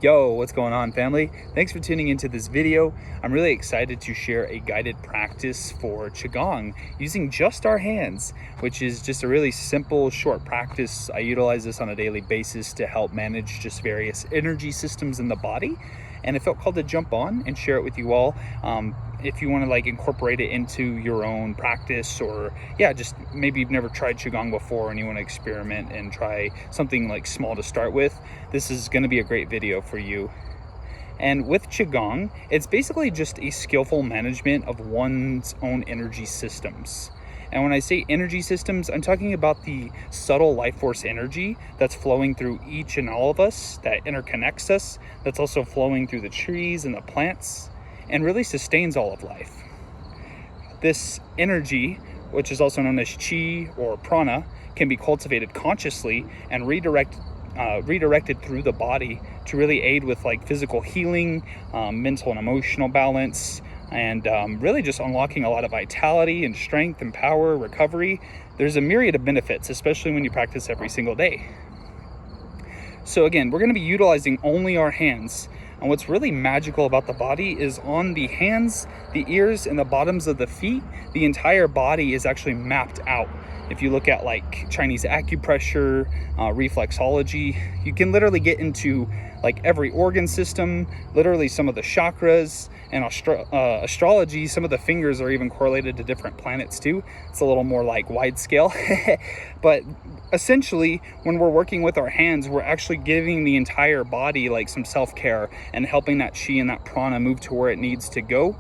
Yo, what's going on, family? Thanks for tuning into this video. I'm really excited to share a guided practice for Qigong using just our hands, which is just a really simple, short practice. I utilize this on a daily basis to help manage just various energy systems in the body. And it felt called to jump on and share it with you all. If you want to incorporate it into your own practice, or just maybe you've never tried Qigong before and you want to experiment and try something small to start with, this is going to be a great video for you. And with Qigong, it's basically just a skillful management of one's own energy systems. And when I say energy systems, I'm talking about the subtle life force energy that's flowing through each and all of us, that interconnects us, that's also flowing through the trees and the plants, and really sustains all of life. This energy, which is also known as Qi or Prana, can be cultivated consciously and redirected through the body to really aid with physical healing, mental and emotional balance, and really just unlocking a lot of vitality and strength and power, recovery. There's a myriad of benefits, especially when you practice every single day. So again, we're going to be utilizing only our hands. And what's really magical about the body is on the hands, the ears, and the bottoms of the feet, the entire body is actually mapped out. If you look at Chinese acupressure, reflexology, you can literally get into every organ system, literally some of the chakras, and astrology. Some of the fingers are even correlated to different planets too. It's a little more wide scale. But essentially, when we're working with our hands, we're actually giving the entire body some self-care and helping that Qi and that Prana move to where it needs to go.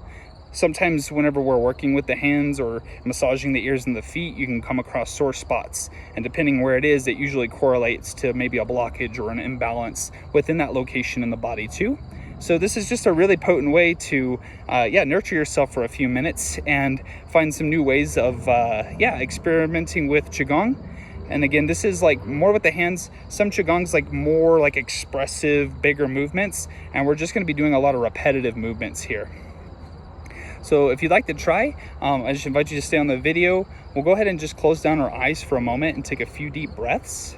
Sometimes whenever we're working with the hands or massaging the ears and the feet, you can come across sore spots. And depending where it is, it usually correlates to maybe a blockage or an imbalance within that location in the body too. So this is just a really potent way to nurture yourself for a few minutes and find some new ways of experimenting with Qigong. And again, this is more with the hands. Some Qigong's more expressive, bigger movements, and we're just going to be doing a lot of repetitive movements here. So if you'd like to try, I just invite you to stay on the video. We'll go ahead and just close down our eyes for a moment and take a few deep breaths.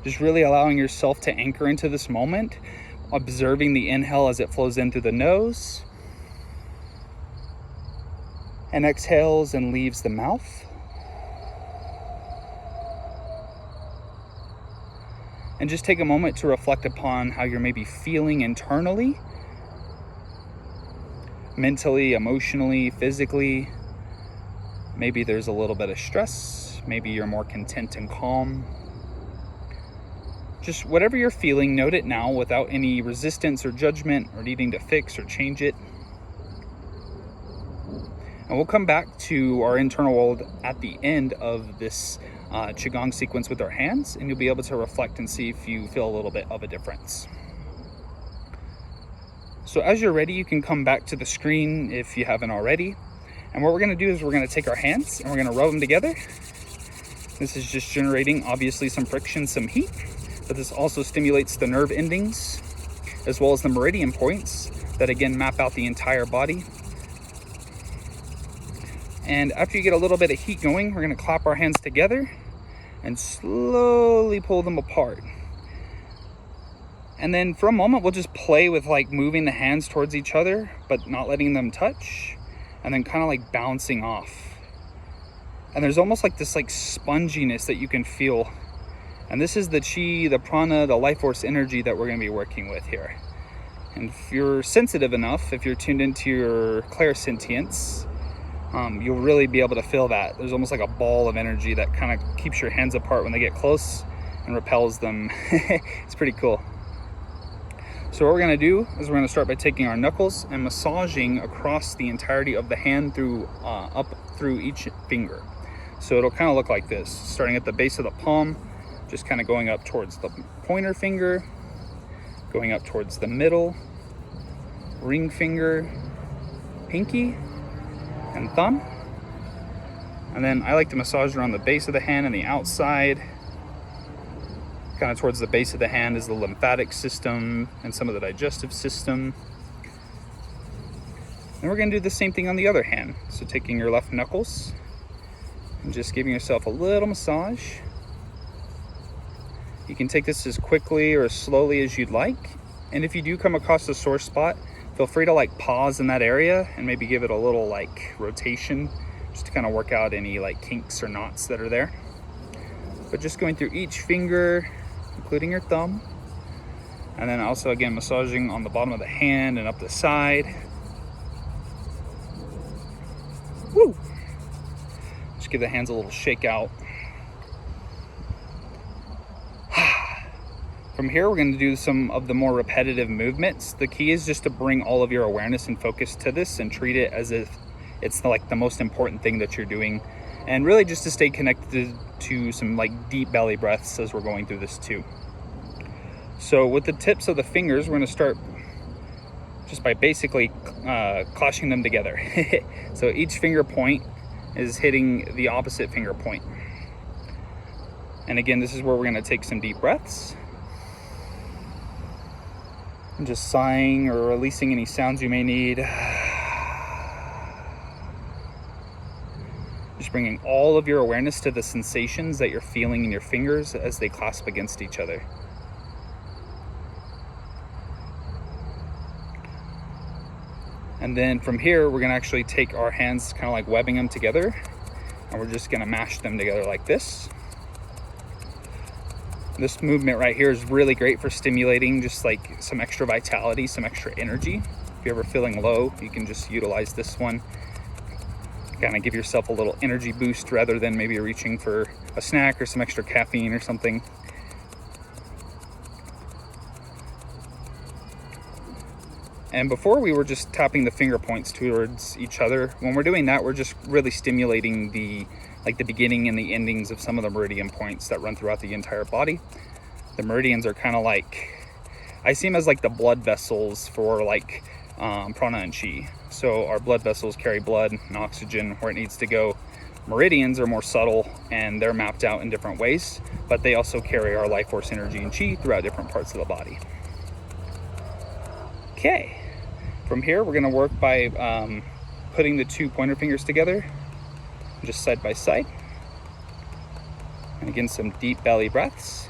Just really allowing yourself to anchor into this moment, observing the inhale as it flows in through the nose and exhales and leaves the mouth. And just take a moment to reflect upon how you're maybe feeling internally, mentally, emotionally, physically. Maybe there's a little bit of stress. Maybe you're more content and calm. Just whatever you're feeling, note it now without any resistance or judgment or needing to fix or change it. And we'll come back to our internal world at the end of this Qigong sequence with our hands, and you'll be able to reflect and see if you feel a little bit of a difference. So as you're ready, you can come back to the screen if you haven't already. And what we're going to do is we're going to take our hands and we're going to rub them together. This is just generating obviously some friction, some heat, but this also stimulates the nerve endings as well as the meridian points that again map out the entire body. And after you get a little bit of heat going, we're going to clap our hands together and slowly pull them apart. And then for a moment, we'll just play with moving the hands towards each other, but not letting them touch, and then kind of bouncing off. And there's almost this sponginess that you can feel. And this is the Qi, the Prana, the life force energy that we're going to be working with here. And if you're sensitive enough, if you're tuned into your clairsentience, you'll really be able to feel that. There's almost a ball of energy that kind of keeps your hands apart when they get close and repels them. It's pretty cool. So what we're going to do is we're going to start by taking our knuckles and massaging across the entirety of the hand up through each finger. So it'll kind of look like this, starting at the base of the palm, just kind of going up towards the pointer finger, going up towards the middle, ring finger, pinky, and thumb. And then I like to massage around the base of the hand and the outside. Kind of towards the base of the hand is the lymphatic system and some of the digestive system. And we're going to do the same thing on the other hand. So taking your left knuckles and just giving yourself a little massage. You can take this as quickly or as slowly as you'd like. And if you do come across a sore spot, feel free to like pause in that area and maybe give it a little like rotation just to kind of work out any like kinks or knots that are there. But just going through each finger, including your thumb. And then also again, massaging on the bottom of the hand and up the side. Woo! Just give the hands a little shake out. From here, we're going to do some of the more repetitive movements. The key is just to bring all of your awareness and focus to this and treat it as if it's like the most important thing that you're doing. And really just to stay connected to some like deep belly breaths as we're going through this too. So with the tips of the fingers, we're going to start just by basically clashing them together. So each finger point is hitting the opposite finger point. And again, this is where we're going to take some deep breaths. And just sighing or releasing any sounds you may need. Just bringing all of your awareness to the sensations that you're feeling in your fingers as they clasp against each other. And then from here, we're gonna actually take our hands, kind of like webbing them together, and we're just gonna mash them together like this. This movement right here is really great for stimulating just like some extra vitality, some extra energy. If you're ever feeling low, you can just utilize this one. Kind of give yourself a little energy boost rather than maybe reaching for a snack or some extra caffeine or something. And before we were just tapping the finger points towards each other. When we're doing that, we're just really stimulating the beginning and the endings of some of the meridian points that run throughout the entire body. The meridians are kind of like, I see them as like the blood vessels for like Prana and Chi. So our blood vessels carry blood and oxygen where it needs to go. Meridians are more subtle and they're mapped out in different ways, but they also carry our life force, energy, and Chi throughout different parts of the body. Okay, from here we're gonna work by putting the two pointer fingers together, just side by side. And again, some deep belly breaths.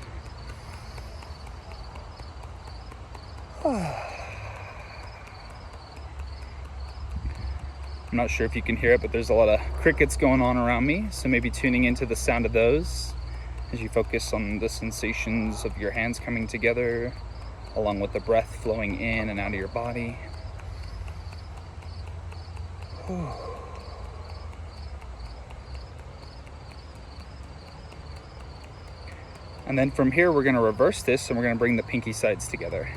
I'm not sure if you can hear it, but there's a lot of crickets going on around me, so maybe tuning into the sound of those as you focus on the sensations of your hands coming together, along with the breath flowing in and out of your body. And then from here, we're going to reverse this and we're going to bring the pinky sides together.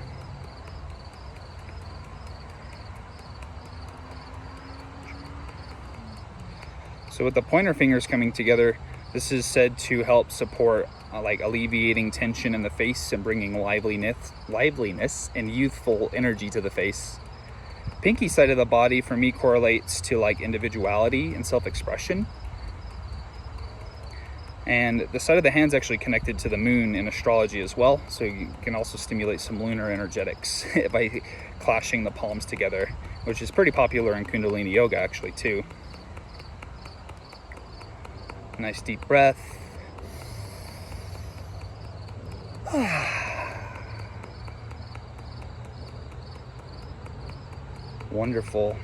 So with the pointer fingers coming together, this is said to help support like alleviating tension in the face and bringing liveliness and youthful energy to the face. Pinky side of the body for me correlates to like individuality and self-expression. And the side of the hand's actually connected to the moon in astrology as well. So you can also stimulate some lunar energetics by clashing the palms together, which is pretty popular in Kundalini yoga actually too. Nice deep breath. Wonderful.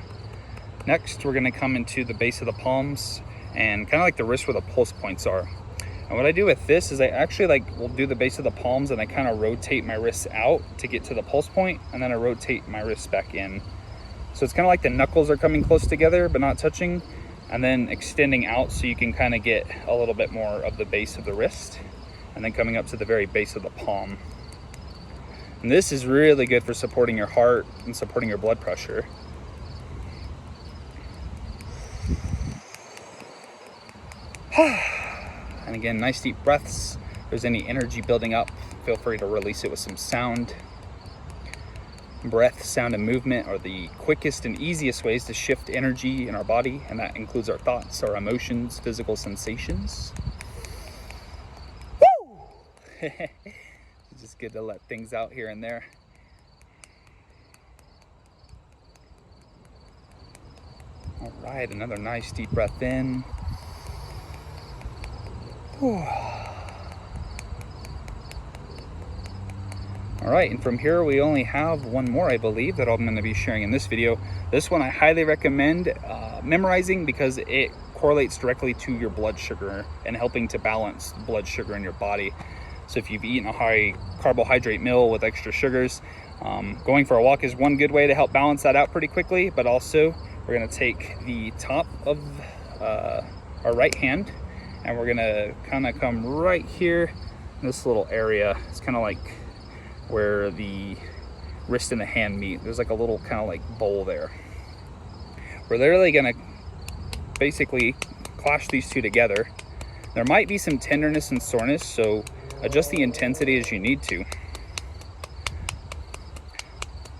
Next, we're going to come into the base of the palms and kind of like the wrist where the pulse points are. And what I do with this is I actually will do the base of the palms and I kind of rotate my wrists out to get to the pulse point, and then I rotate my wrists back in. So it's kind of like the knuckles are coming close together but not touching, and then extending out so you can kind of get a little bit more of the base of the wrist, and then coming up to the very base of the palm. And this is really good for supporting your heart and supporting your blood pressure. And again, nice deep breaths. If there's any energy building up, feel free to release it with some sound. Breath, sound, and movement are the quickest and easiest ways to shift energy in our body, and that includes our thoughts, our emotions, physical sensations. Woo! It's just good to let things out here and there. All right, another nice deep breath in. Whew. All right, and from here we only have one more, I believe, that I'm going to be sharing in this video. This one I highly recommend memorizing because it correlates directly to your blood sugar and helping to balance blood sugar in your body. So if you've eaten a high carbohydrate meal with extra sugars, going for a walk is one good way to help balance that out pretty quickly. But also we're going to take the top of our right hand and we're going to kind of come right here in this little area. It's kind of like where the wrist and the hand meet. There's like a little kind of like bowl there. We're literally going to basically clash these two together. There might be some tenderness and soreness, so adjust the intensity as you need to.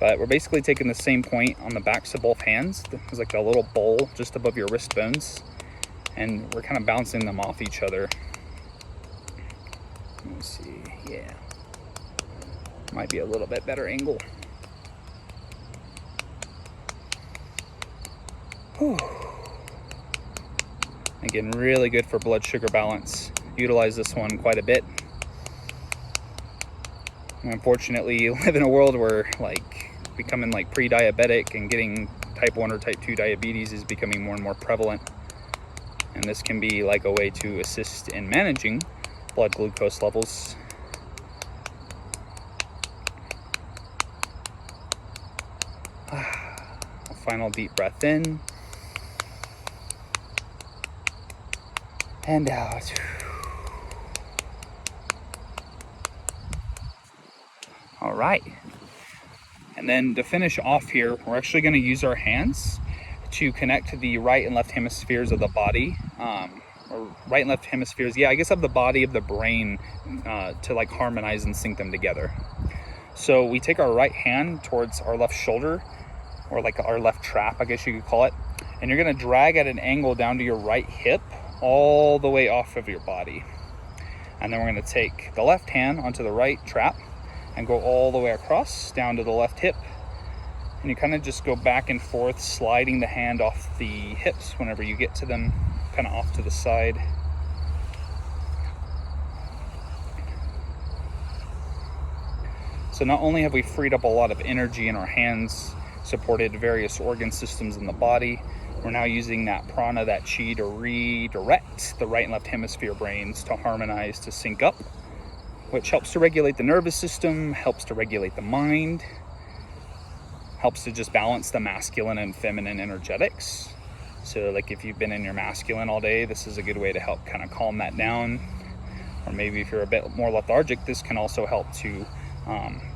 But we're basically taking the same point on the backs of both hands. There's like a little bowl just above your wrist bones, and we're kind of bouncing them off each other. Let me see, yeah. Might be a little bit better angle. Whew. Again, really good for blood sugar balance. Utilize this one quite a bit. Unfortunately, you live in a world where like becoming like pre-diabetic and getting type 1 or type 2 diabetes is becoming more and more prevalent. And this can be like a way to assist in managing blood glucose levels. A final deep breath in and out. All right, and then to finish off here, we're actually going to use our hands to connect the right and left hemispheres of the body, or right and left hemispheres, yeah, I guess of the body, of the brain, to like harmonize and sync them together. So we take our right hand towards our left shoulder, or like our left trap, I guess you could call it, and you're going to drag at an angle down to your right hip all the way off of your body. And then we're going to take the left hand onto the right trap and go all the way across down to the left hip, and you kind of just go back and forth, sliding the hand off the hips whenever you get to them, kind of off to the side. So not only have we freed up a lot of energy in our hands, supported various organ systems in the body, we're now using that prana, that chi, to redirect the right and left hemisphere brains to harmonize, to sync up, which helps to regulate the nervous system, helps to regulate the mind, helps to just balance the masculine and feminine energetics. So like if you've been in your masculine all day, this is a good way to help kind of calm that down. Or maybe if you're a bit more lethargic, this can also help to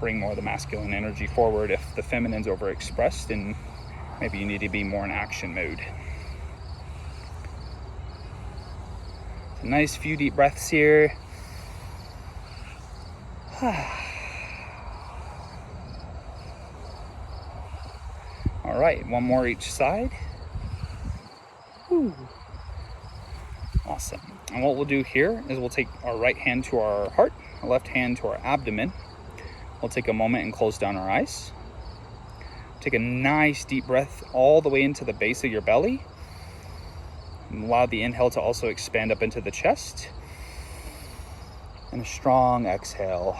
bring more of the masculine energy forward if the feminine's overexpressed and maybe you need to be more in action mode. So nice few deep breaths here. All right, one more each side. Whew. Awesome. And what we'll do here is we'll take our right hand to our heart, our left hand to our abdomen. We'll take a moment and close down our eyes. Take a nice deep breath all the way into the base of your belly. And allow the inhale to also expand up into the chest. And a strong exhale.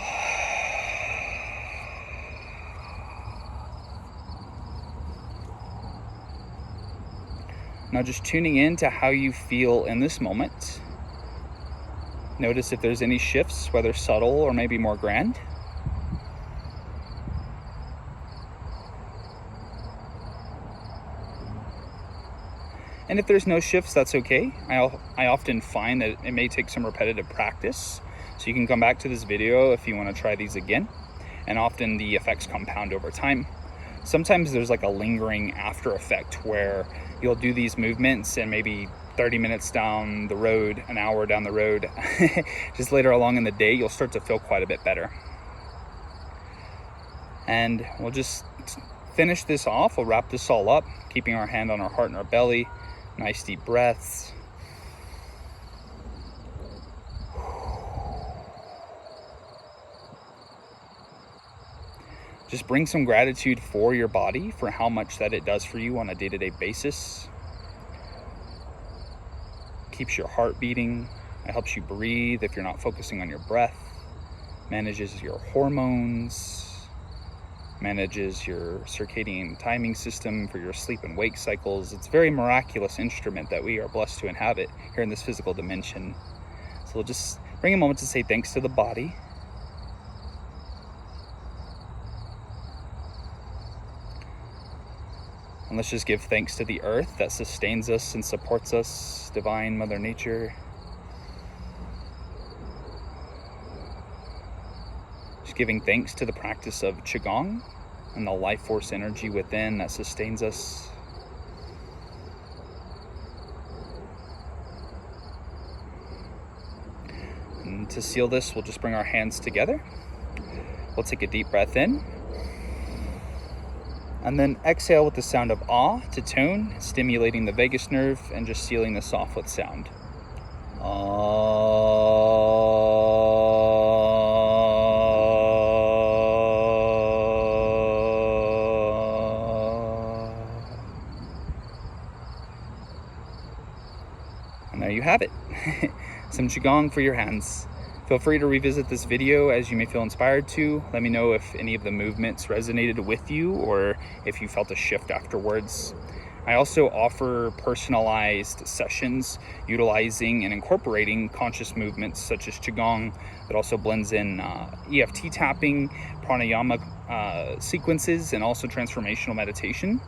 Now just tuning in to how you feel in this moment. Notice if there's any shifts, whether subtle or maybe more grand. And if there's no shifts, that's okay. I often find that it may take some repetitive practice. So you can come back to this video if you want to try these again. And often the effects compound over time. Sometimes there's like a lingering after effect where you'll do these movements and maybe 30 minutes down the road, an hour down the road, just later along in the day, you'll start to feel quite a bit better. And we'll just finish this off. We'll wrap this all up, keeping our hand on our heart and our belly. Nice deep breaths. Just bring some gratitude for your body, for how much that it does for you on a day-to-day basis. keeps your heart beating. It helps you breathe if you're not focusing on your breath. Manages your hormones. Manages your circadian timing system for your sleep and wake cycles. It's a very miraculous instrument that we are blessed to inhabit here in this physical dimension. So we'll just bring a moment to say thanks to the body. And let's just give thanks to the earth that sustains us and supports us, divine Mother Nature. Just giving thanks to the practice of Qigong and the life force energy within that sustains us. And to seal this, we'll just bring our hands together. We'll take a deep breath in. And then exhale with the sound of ah to tone, stimulating the vagus nerve and just sealing this off with sound. And there you have it. Some Qigong for your hands. Feel free to revisit this video as you may feel inspired to. Let me know if any of the movements resonated with you or if you felt a shift afterwards. I also offer personalized sessions utilizing and incorporating conscious movements such as Qigong, that also blends in EFT tapping, pranayama sequences, and also transformational meditation.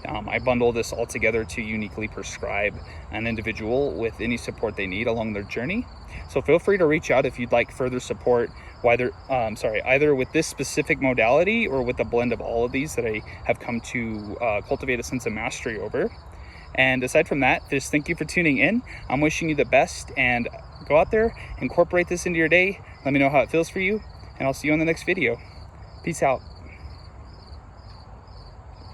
I bundle this all together to uniquely prescribe an individual with any support they need along their journey. So feel free to reach out if you'd like further support, either with this specific modality or with a blend of all of these that I have come to cultivate a sense of mastery over. And aside from that, just thank you for tuning in. I'm wishing you the best, and go out there, incorporate this into your day. Let me know how it feels for you, and I'll see you on the next video. Peace out.